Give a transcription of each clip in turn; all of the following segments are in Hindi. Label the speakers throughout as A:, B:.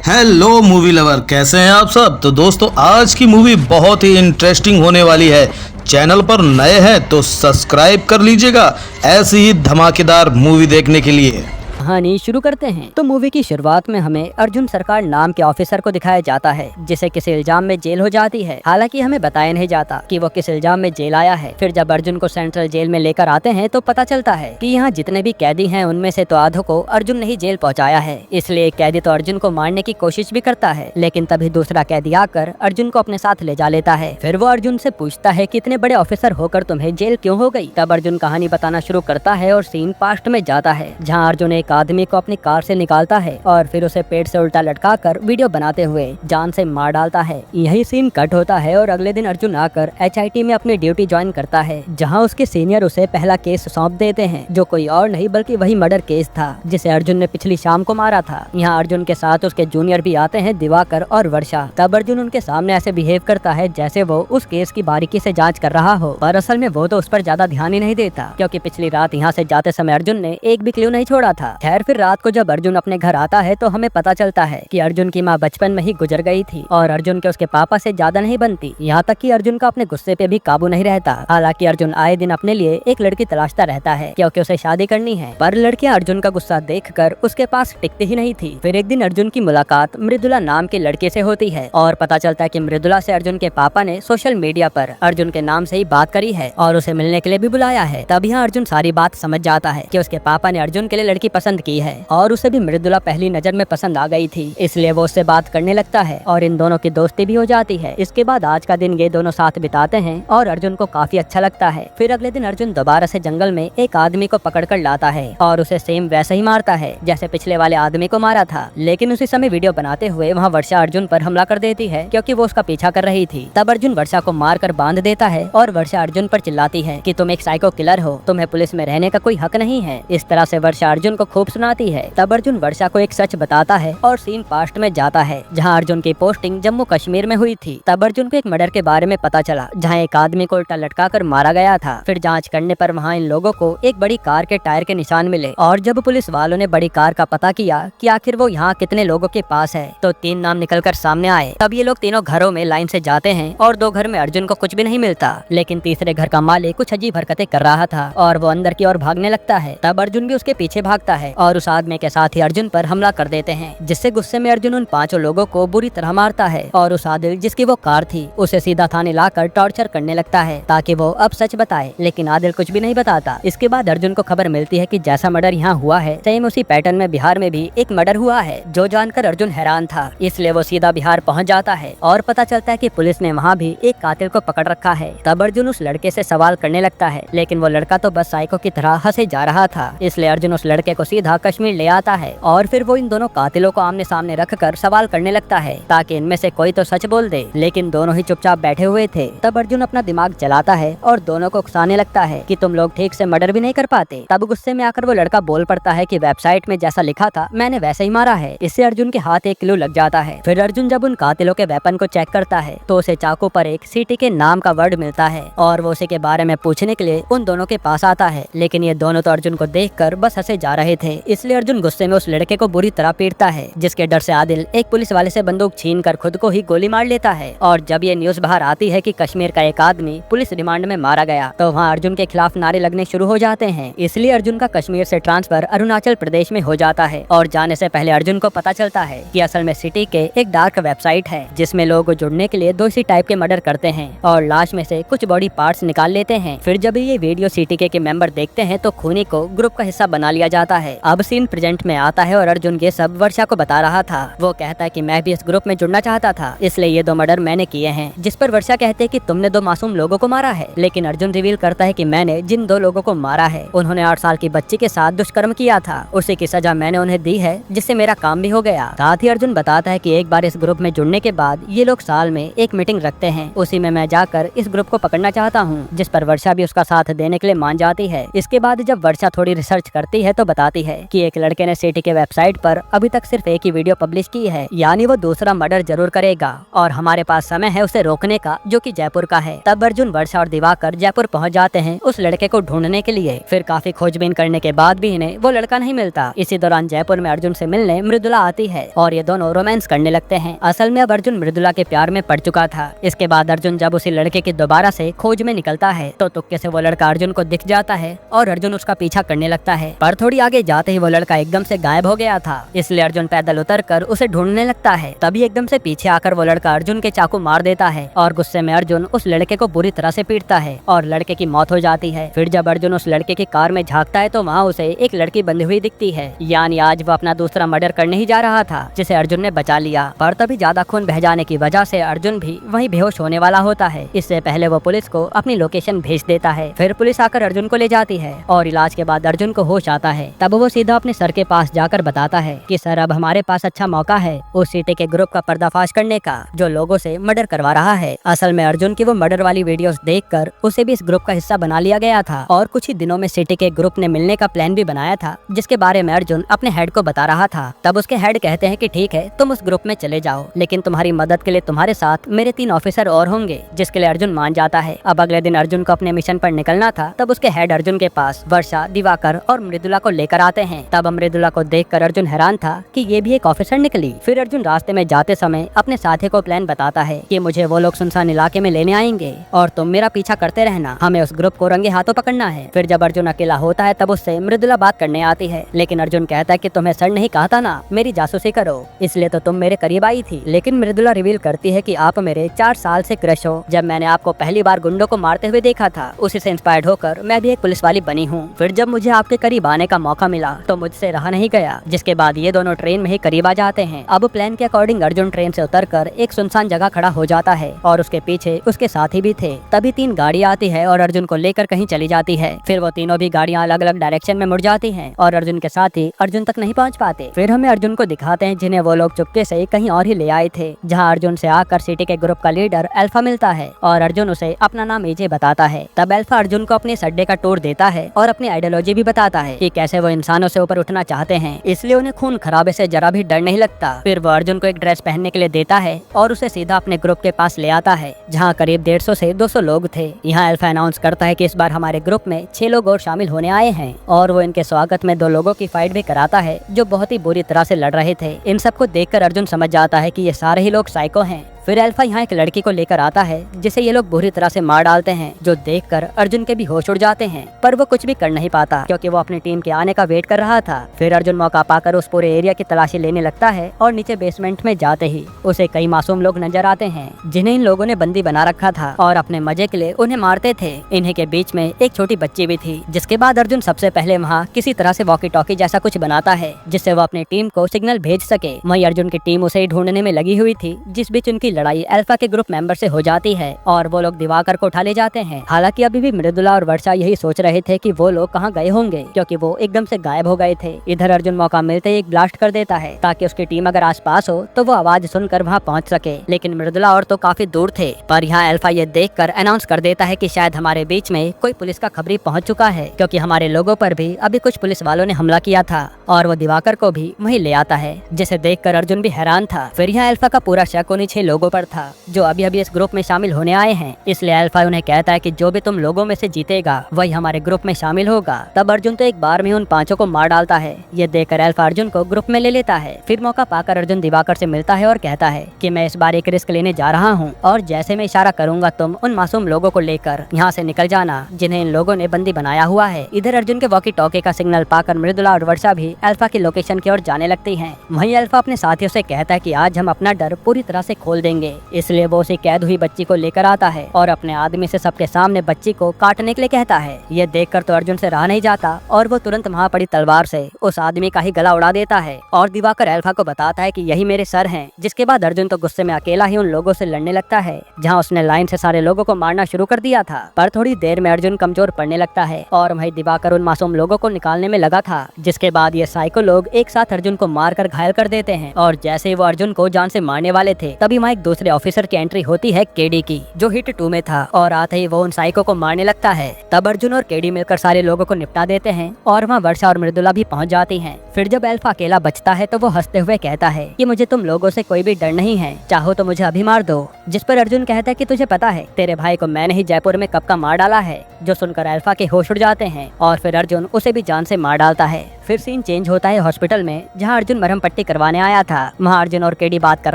A: हेलो मूवी लवर, कैसे हैं आप सब। तो दोस्तों, आज की मूवी बहुत ही इंटरेस्टिंग होने वाली है। चैनल पर नए हैं तो सब्सक्राइब कर लीजिएगा ऐसी ही धमाकेदार मूवी देखने के लिए।
B: कहानी शुरू करते हैं। तो मूवी की शुरुआत में हमें अर्जुन सरकार नाम के ऑफिसर को दिखाया जाता है, जिसे किसी इल्जाम में जेल हो जाती है। हालांकि हमें बताया नहीं जाता कि वो किस इल्जाम में जेल आया है। फिर जब अर्जुन को सेंट्रल जेल में लेकर आते हैं तो पता चलता है कि यहाँ जितने भी कैदी हैं उनमें से तो आधों को अर्जुन ने ही जेल पहुँचाया है। इसलिए एक कैदी तो अर्जुन को मारने की कोशिश भी करता है, लेकिन तभी दूसरा कैदी आकर अर्जुन को अपने साथ ले जा लेता है। फिर वो अर्जुन से पूछता है कि इतने बड़े ऑफिसर होकर तुम्हें जेल क्यों हो गई। तब अर्जुन कहानी बताना शुरू करता है और सीन पास्ट में जाता है, जहाँ अर्जुन एक आदमी को अपनी कार से निकालता है और फिर उसे पेट से उल्टा लटकाकर वीडियो बनाते हुए जान से मार डालता है। यही सीन कट होता है और अगले दिन अर्जुन आकर HIT में अपनी ड्यूटी ज्वाइन करता है, जहां उसके सीनियर उसे पहला केस सौंप देते हैं, जो कोई और नहीं बल्कि वही मर्डर केस था जिसे अर्जुन ने पिछली शाम को मारा था। यहाँ अर्जुन के साथ उसके जूनियर भी आते हैं, दिवाकर और वर्षा। तब अर्जुन उनके सामने ऐसे बिहेव करता है जैसे वो उस केस की बारीकी से जाँच कर रहा हो, पर असल में वो तो उस पर ज्यादा ध्यान ही नहीं देता, क्योंकि पिछली रात यहाँ से जाते समय अर्जुन ने एक भी क्लू नहीं छोड़ा था। खैर, फिर रात को जब अर्जुन अपने घर आता है तो हमें पता चलता है कि अर्जुन की माँ बचपन में ही गुजर गई थी और अर्जुन के उसके पापा से ज्यादा नहीं बनती। यहाँ तक कि अर्जुन का अपने गुस्से पे भी काबू नहीं रहता। हालांकि अर्जुन आए दिन अपने लिए एक लड़की तलाशता रहता है, क्योंकि उसे शादी करनी है, पर लड़कियां अर्जुन का गुस्सा देखकर उसके पास टिकती ही नहीं थी। फिर एक दिन अर्जुन की मुलाकात मृदुला नाम के लड़के से होती है और पता चलता है कि मृदुला से अर्जुन के पापा ने सोशल मीडिया पर अर्जुन के नाम से ही बात करी है और उसे मिलने के लिए भी बुलाया है। तब यहाँ अर्जुन सारी बात समझ जाता है कि उसके पापा ने अर्जुन के लिए लड़की पसंद की है और उसे भी मृदुला पहली नजर में पसंद आ गई थी, इसलिए वो उससे बात करने लगता है और इन दोनों की दोस्ती भी हो जाती है। इसके बाद आज का दिन ये दोनों साथ बिताते हैं और अर्जुन को काफी अच्छा लगता है। फिर अगले दिन अर्जुन दोबारा से जंगल में एक आदमी को पकड़ कर लाता है और उसे सेम वैसे ही मारता है जैसे पिछले वाले आदमी को मारा था। लेकिन उसी समय वीडियो बनाते हुए वहाँ वर्षा अर्जुन पर हमला कर देती है, क्योंकि वो उसका पीछा कर रही थी। तब अर्जुन वर्षा को मार कर बांध देता है और वर्षा अर्जुन पर चिल्लाती है कि तुम एक साइको किलर हो, तुम्हें पुलिस में रहने का कोई हक नहीं है। इस तरह से वर्षा अर्जुन को खूब सुनाती है। तब अर्जुन वर्षा को एक सच बताता है और सीन पास्ट में जाता है, जहां अर्जुन की पोस्टिंग जम्मू कश्मीर में हुई थी। तब अर्जुन को एक मर्डर के बारे में पता चला, जहां एक आदमी को उल्टा लटकाकर मारा गया था। फिर जांच करने पर वहां इन लोगों को एक बड़ी कार के टायर के निशान मिले और जब पुलिस वालों ने बड़ी कार का पता किया कि आखिर वो यहाँ कितने लोगों के पास है, तो 3 नाम निकलकर सामने आए। तब ये लोग तीनों घरों में लाइन से जाते हैं और 2 घर में अर्जुन को कुछ भी नहीं मिलता, लेकिन तीसरे घर का मालिक कुछ अजीब हरकतें कर रहा था और वो अंदर की ओर भागने लगता है। तब अर्जुन भी उसके पीछे भागता है और उस आदमी के साथ ही अर्जुन पर हमला कर देते हैं, जिससे गुस्से में अर्जुन उन 5 लोगों को बुरी तरह मारता है और उस आदिल जिसकी वो कार थी उसे सीधा थाने लाकर टॉर्चर करने लगता है ताकि वो अब सच बताए, लेकिन आदिल कुछ भी नहीं बताता। इसके बाद अर्जुन को खबर मिलती है कि जैसा मर्डर यहाँ हुआ है सेम उसी पैटर्न में बिहार में भी एक मर्डर हुआ है, जो जानकर अर्जुन हैरान था। इसलिए वो सीधा बिहार पहुँच जाता है और पता चलता है कि पुलिस ने वहाँ भी एक कातिल को पकड़ रखा है। तब अर्जुन उस लड़के से सवाल करने लगता है, लेकिन वो लड़का तो बस साइको की तरह हंसे जा रहा था। इसलिए अर्जुन उस लड़के को सीधा कश्मीर ले आता है और फिर वो इन दोनों कातिलों को आमने सामने रखकर सवाल करने लगता है ताकि इनमें से कोई तो सच बोल दे, लेकिन दोनों ही चुपचाप बैठे हुए थे। तब अर्जुन अपना दिमाग चलाता है और दोनों को उकसाने लगता है कि तुम लोग ठीक से मर्डर भी नहीं कर पाते। तब गुस्से में आकर वो लड़का बोल पड़ता है कि वेबसाइट में जैसा लिखा था मैंने वैसे ही मारा है। इससे अर्जुन के हाथ एक क्लू लग जाता है। फिर अर्जुन जब उन कातिलों के वेपन को चेक करता है तो उसे चाकू पर एक सीटी के नाम का वर्ड मिलता है और वो उसी के बारे में पूछने के लिए उन दोनों के पास आता है, लेकिन ये दोनों तो अर्जुन को देखकर बस हंसे जा रहे थे। इसलिए अर्जुन गुस्से में उस लड़के को बुरी तरह पीटता है, जिसके डर से आदिल एक पुलिस वाले से बंदूक छीनकर खुद को ही गोली मार लेता है। और जब ये न्यूज़ बाहर आती है कि कश्मीर का एक आदमी पुलिस रिमांड में मारा गया, तो वहाँ अर्जुन के खिलाफ नारे लगने शुरू हो जाते हैं। इसलिए अर्जुन का कश्मीर से ट्रांसफर अरुणाचल प्रदेश में हो जाता है और जाने से पहले अर्जुन को पता चलता है कि असल में सिटी के एक डार्क वेबसाइट है, जिसमें लोग जुड़ने के लिए 2 इसी टाइप के मर्डर करते हैं और लाश में से कुछ बॉडी पार्ट्स निकाल लेते हैं। फिर जब ये वीडियो सिटी के मेंबर देखते हैं तो खूनी को ग्रुप का हिस्सा बना लिया जाता है। अब सीन प्रेजेंट में आता है और अर्जुन ये सब वर्षा को बता रहा था। वो कहता है कि मैं भी इस ग्रुप में जुड़ना चाहता था, इसलिए ये 2 मर्डर मैंने किए हैं। जिस पर वर्षा कहते हैं कि तुमने 2 मासूम लोगों को मारा है, लेकिन अर्जुन रिवील करता है कि मैंने जिन 2 लोगों को मारा है उन्होंने 8 साल की बच्ची के साथ दुष्कर्म किया था। उसी की सजा मैंने उन्हें दी है, जिससे मेरा काम भी हो गया। साथ ही अर्जुन बताता है कि एक बार इस ग्रुप में जुड़ने के बाद ये लोग साल में एक मीटिंग रखते हैं, उसी में मैं जाकर इस ग्रुप को पकड़ना चाहता हूँ, जिस पर वर्षा भी उसका साथ देने के लिए मान जाती है। इसके बाद जब वर्षा थोड़ी रिसर्च करती है तो बताती है कि एक लड़के ने सिटी के वेबसाइट पर अभी तक सिर्फ एक ही वीडियो पब्लिश की है, यानी वो दूसरा मर्डर जरूर करेगा और हमारे पास समय है उसे रोकने का, जो कि जयपुर का है। तब अर्जुन, वर्षा और दिवाकर जयपुर पहुंच जाते हैं उस लड़के को ढूंढने के लिए। फिर काफी खोजबीन करने के बाद भी इन्हें वो लड़का नहीं मिलता। इसी दौरान जयपुर में अर्जुन से मिलने मृदुला आती है और ये दोनों रोमांस करने लगते हैं। असल में अब अर्जुन मृदुला के प्यार में पड़ चुका था। इसके बाद अर्जुन जब उसी लड़के की दोबारा से खोज में निकलता है तो तुक्के से वो लड़का अर्जुन को दिख जाता है और अर्जुन उसका पीछा करने लगता है। पर थोड़ी आगे जाते ही वो लड़का एकदम से गायब हो गया था, इसलिए अर्जुन पैदल उतरकर उसे ढूंढने लगता है। तभी एकदम से पीछे आकर वो लड़का अर्जुन के चाकू मार देता है और गुस्से में अर्जुन उस लड़के को बुरी तरह से पीटता है और लड़के की मौत हो जाती है। फिर जब अर्जुन उस लड़के की कार में झांकता है तो वहाँ उसे एक लड़की बंधी हुई दिखती है, यानी आज वो अपना दूसरा मर्डर करने ही जा रहा था, जिसे अर्जुन ने बचा लिया। पर तभी ज्यादा खून बह जाने की वजह से अर्जुन भी वहीं बेहोश होने वाला होता है। इससे पहले वो पुलिस को अपनी लोकेशन भेज देता है। फिर पुलिस आकर अर्जुन को ले जाती है और इलाज के बाद अर्जुन को होश आता है। तब वो सीधा अपने सर के पास जाकर बताता है कि सर, अब हमारे पास अच्छा मौका है उस सिटी के ग्रुप का पर्दाफाश करने का जो लोगों से मर्डर करवा रहा है। असल में अर्जुन की वो मर्डर वाली वीडियोस देखकर उसे भी इस ग्रुप का हिस्सा बना लिया गया था और कुछ ही दिनों में सिटी के ग्रुप ने मिलने का प्लान भी बनाया था, जिसके बारे में अर्जुन अपने हेड को बता रहा था। तब उसके हेड कहते हैं कि ठीक है, तुम उस ग्रुप में चले जाओ, लेकिन तुम्हारी मदद के लिए तुम्हारे साथ मेरे 3 ऑफिसर और होंगे, जिसके लिए अर्जुन मान जाता है। अब अगले दिन अर्जुन को अपने मिशन पर निकलना था। तब उसके हेड अर्जुन के पास वर्षा, दिवाकर और मृदुला को लेकर आते हैं। तब मृदुला को देखकर अर्जुन हैरान था कि ये भी एक ऑफिसर निकली। फिर अर्जुन रास्ते में जाते समय अपने साथी को प्लान बताता है कि मुझे वो लोग सुनसान इलाके में लेने आएंगे और तुम मेरा पीछा करते रहना, हमें उस ग्रुप को रंगे हाथों पकड़ना है। फिर जब अर्जुन अकेला होता है तब उससे मृदुला बात करने आती है, लेकिन अर्जुन कहता है कि तुम्हें सर नहीं कहा था ना मेरी जासूसी करो, इसलिए तो तुम मेरे करीब आई थी। लेकिन मृदुला रिवील करती है कि आप मेरे 4 साल से क्रश हो। जब मैंने आपको पहली बार गुंडों को मारते हुए देखा था, उसी से इंस्पायर्ड होकर मैं भी एक पुलिस वाली बनी हूँ। फिर जब मुझे आपके करीब आने का मौका मिला तो मुझसे रहा नहीं गया, जिसके बाद ये दोनों ट्रेन में ही करीब आ जाते हैं। अब प्लान के अकॉर्डिंग अर्जुन ट्रेन से उतरकर एक सुनसान जगह खड़ा हो जाता है और उसके पीछे उसके साथी भी थे। तभी 3 गाड़ियाँ आती है और अर्जुन को लेकर कहीं चली जाती है। फिर वो तीनों भी गाड़ियाँ अलग अलग डायरेक्शन में मुड़ जाती हैं और अर्जुन के साथी अर्जुन तक नहीं पहुँच पाते। फिर हमें अर्जुन को दिखाते हैं जिन्हें वो लोग चुपके से कहीं और ही ले आए थे, जहाँ अर्जुन से आकर सिटी के ग्रुप का लीडर अल्फा मिलता है और अर्जुन उसे अपना नाम एजे बताता है। तब अल्फा अर्जुन को अपने इस अड्डे का टूर देता है और अपनी आइडियोलॉजी भी बताता है कि कैसे वो इंसानों से ऊपर उठना चाहते हैं, इसलिए उन्हें खून खराबे से जरा भी डर नहीं लगता। फिर वो अर्जुन को एक ड्रेस पहनने के लिए देता है और उसे सीधा अपने ग्रुप के पास ले आता है, जहाँ करीब 150 से 200 लोग थे। यहाँ अल्फा अनाउंस करता है कि इस बार हमारे ग्रुप में 6 लोग और शामिल होने आए हैं और वो इनके स्वागत में 2 लोगों की फाइट भी कराता है जो बहुत ही बुरी तरह से लड़ रहे थे। इन सबको देखकर अर्जुन समझ जाता है कि ये सारे ही लोग साइको हैं। फिर अल्फा यहाँ एक लड़की को लेकर आता है जिसे ये लोग बुरी तरह से मार डालते हैं, जो देखकर अर्जुन के भी होश उड़ जाते हैं, पर वो कुछ भी कर नहीं पाता क्योंकि वो अपनी टीम के आने का वेट कर रहा था। फिर अर्जुन मौका पाकर उस पूरे एरिया की तलाशी लेने लगता है और नीचे बेसमेंट में जाते ही उसे कई मासूम लोग नजर आते हैं जिन्हें इन लोगों ने बंदी बना रखा था और अपने मजे के लिए उन्हें मारते थे। इन्हीं के बीच में एक छोटी बच्ची भी थी, जिसके बाद अर्जुन सबसे पहले वहाँ किसी तरह से वॉकी टॉकी जैसा कुछ बनाता है जिससे वो अपनी टीम को सिग्नल भेज सके। वहीं अर्जुन की टीम उसे ढूंढने में लगी हुई थी, जिस बीच उनकी लड़ाई अल्फा के ग्रुप मेंबर से हो जाती है और वो लोग दिवाकर को उठा ले जाते हैं। हालांकि अभी भी मृदुला और वर्षा यही सोच रहे थे कि वो लोग कहाँ गए होंगे क्योंकि वो एकदम से गायब हो गए थे। इधर अर्जुन मौका मिलते ही एक ब्लास्ट कर देता है ताकि उसकी टीम अगर आसपास हो तो वो आवाज सुनकर वहाँ पहुँच सके, लेकिन मृदुला और तो काफी दूर थे। पर यहाँ अल्फा ये देखकर अनाउंस कर देता है कि शायद हमारे बीच में कोई पुलिस का खबरी पहुँच चुका है, क्योंकि हमारे लोगों पर भी अभी कुछ पुलिस वालों ने हमला किया था और वो दिवाकर को भी वहीं ले आता है, जिसे देखकर अर्जुन भी हैरान था। फिर यहाँ अल्फा का पूरा शक उन्हीं 6 लोगों पर था जो अभी अभी इस ग्रुप में शामिल होने आए हैं, इसलिए अल्फा उन्हें कहता है कि जो भी तुम लोगों में से जीतेगा वही हमारे ग्रुप में शामिल होगा। तब अर्जुन तो एक बार में उन 5 को मार डालता है। ये देखकर अल्फा अर्जुन को ग्रुप में ले लेता है। फिर मौका पाकर अर्जुन दिवाकर से मिलता है और कहता है कि मैं इस बार एक रिस्क लेने जा रहा हूँ और जैसे मैं इशारा करूंगा तुम उन मासूम लोगों को लेकर यहाँ से निकल जाना जिन्हें इन लोगों ने बंदी बनाया हुआ है। इधर अर्जुन के वॉकी टॉकी का सिग्नल पाकर मृदुला और वर्षा भी अल्फा की लोकेशन की ओर जाने लगती हैं। वहीं अल्फा अपने साथियों से कहता है कि आज हम अपना डर पूरी तरह से खोल देंगे, इसलिए वो उसे कैद हुई बच्ची को लेकर आता है और अपने आदमी से सबके सामने बच्ची को काटने के लिए कहता है। ये देखकर तो अर्जुन से रहा नहीं जाता और वो तुरंत वहाँ पड़ी तलवार से उस आदमी का ही गला उड़ा देता है और दिवाकर अल्फा को बताता है कि यही मेरे सर हैं। जिसके बाद अर्जुन तो गुस्से में अकेला ही उन लोगों से लड़ने लगता है जहाँ उसने लाइन से सारे लोगों को मारना शुरू कर दिया था। पर थोड़ी देर में अर्जुन कमजोर पड़ने लगता है और वही दिवाकर उन मासूम लोगों को निकालने में लगा था, जिसके बाद ये साइको लोग एक साथ अर्जुन को मार कर घायल कर देते हैं और जैसे ही वो अर्जुन को जान से मारने वाले थे तभी वहाँ एक दूसरे ऑफिसर की एंट्री होती है केडी की, जो हिट 2 में था, और आते ही वो उन साइको को मारने लगता है। तब अर्जुन और केडी मिलकर सारे लोगों को निपटा देते हैं और वहाँ वर्षा और मृदुला भी पहुँच जाती हैं। फिर जब अल्फा अकेला बचता है तो वो हंसते हुए कहता है कि मुझे तुम लोगों से कोई भी डर नहीं है, चाहो तो मुझे अभी मार दो। जिस पर अर्जुन कहता है कि तुझे पता है तेरे भाई को मैंने ही जयपुर में कब का मार डाला है। जो सुनकर अल्फा के होश उड़ जाते हैं और फिर अर्जुन उसे भी जान से मार डालता है। फिर सीन चेंज होता है हॉस्पिटल में, जहां अर्जुन मरहम पट्टी करवाने आया था। वहां अर्जुन और केडी बात कर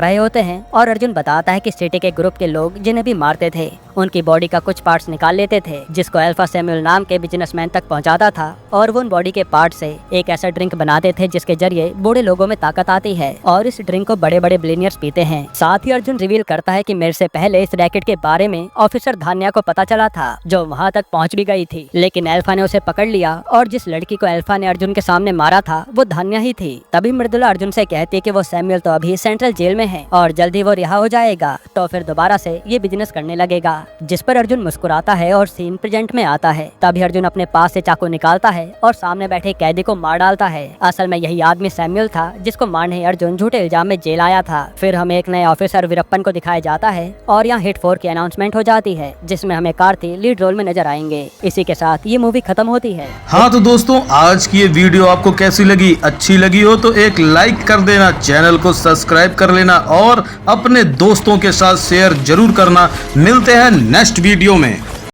B: रहे होते हैं और अर्जुन बताता है कि सिटी के ग्रुप के लोग जिन्हें भी मारते थे उनकी बॉडी का कुछ पार्ट्स निकाल लेते थे, जिसको अल्फा सैमुअल नाम के बिजनेसमैन तक पहुंचाता था, और वो उन बॉडी के पार्ट से एक ऐसा ड्रिंक बनाते थे जिसके जरिए बूढ़े लोगों में ताकत आती है और इस ड्रिंक को बड़े बड़े बिलियनियर्स पीते हैं। साथ ही अर्जुन रिवील करता है कि मेरे से पहले इस रैकेट के बारे में ऑफिसर धान्या को पता चला था, जो वहाँ तक पहुँच भी गई थी, लेकिन अल्फा ने उसे पकड़ लिया और जिस लड़की को अल्फा ने अर्जुन के सामने मारा था वो धान्या ही थी। तभी मृदुला अर्जुन से कहती है कि वो सैमुअल तो अभी सेंट्रल जेल में है और जल्दी वो रिहा हो जाएगा, तो फिर दोबारा से ये बिजनेस करने लगेगा। जिस पर अर्जुन मुस्कुराता है और सीन प्रेजेंट में आता है। तभी अर्जुन अपने पास से चाकू निकालता है और सामने बैठे कैदी को मार डालता है। असल में यही आदमी सैमुअल था जिसको मारने अर्जुन झूठे इल्जाम में जेल आया था। फिर हमें एक नए ऑफिसर वीरप्पन को दिखाया जाता है और यहाँ हिट 4 की अनाउंसमेंट हो जाती है, जिसमें हमें कार्ति लीड रोल में नजर आएंगे। इसी के साथ ये मूवी खत्म होती है।
A: हाँ तो दोस्तों, आज की ये वीडियो आपको कैसी लगी? अच्छी लगी हो तो एक लाइक कर देना, चैनल को सब्सक्राइब कर लेना और अपने दोस्तों के साथ शेयर जरूर करना। मिलते हैं नेक्स्ट वीडियो में।